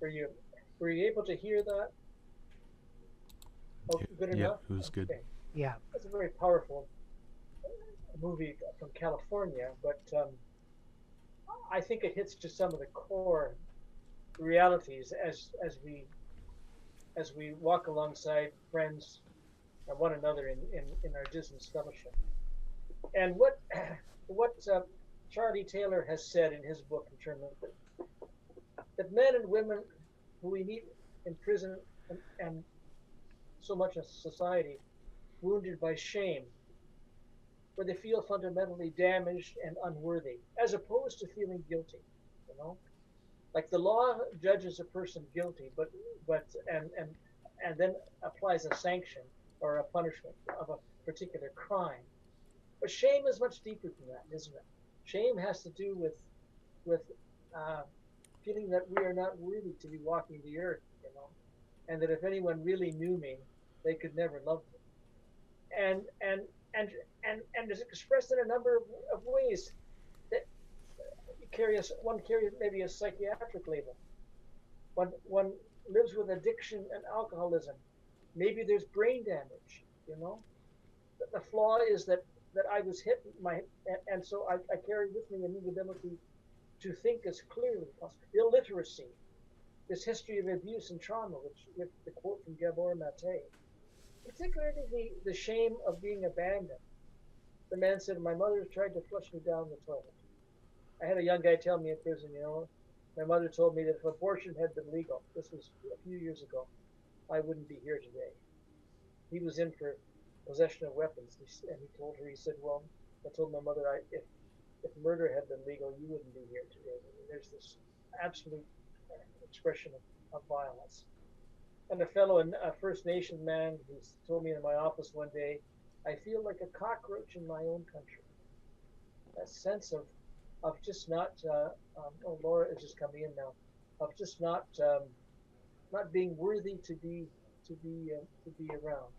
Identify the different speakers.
Speaker 1: Were you were you able to hear that? Oh, good
Speaker 2: Yeah,
Speaker 1: enough.
Speaker 2: it was good.
Speaker 1: Okay,
Speaker 3: Yeah.
Speaker 1: that's a very powerful movie from California, but I think it hits to some of the core realities as we walk alongside friends and one another in our Disney fellowship. And what Charlie Taylor has said in his book, in terms of that men and women who we meet in prison and so much of society wounded by shame, where they feel fundamentally damaged and unworthy, as opposed to feeling guilty. You know, like the law judges a person guilty, but and then applies a sanction or a punishment of a particular crime. But shame is much deeper than that, isn't it? Shame has to do with uh, feeling that we are not worthy to be walking the earth, and that if anyone really knew me, they could never love me. And and and and is expressed in a number of ways that one carries maybe a psychiatric label. One lives with addiction and alcoholism. Maybe there's brain damage. The flaw is that I was hit and so I carry with me an inability to think as clearly as possible. Illiteracy, this history of abuse and trauma, which with the quote from Gabor Mate, particularly the shame of being abandoned. The man said, "My mother tried to flush me down the toilet." I had a young guy tell me in prison, my mother told me that if abortion had been legal, this was a few years ago, I wouldn't be here today. He was in for possession of weapons, and he told her, he said, "Well, I told my mother, if murder had been legal, you wouldn't be here today." I mean, there's this absolute expression of violence. And a fellow, a First Nation man, who told me in my office one day, "I feel like a cockroach in my own country." That sense of just not. Oh, Laura is just coming in now. Of just not being worthy to be around.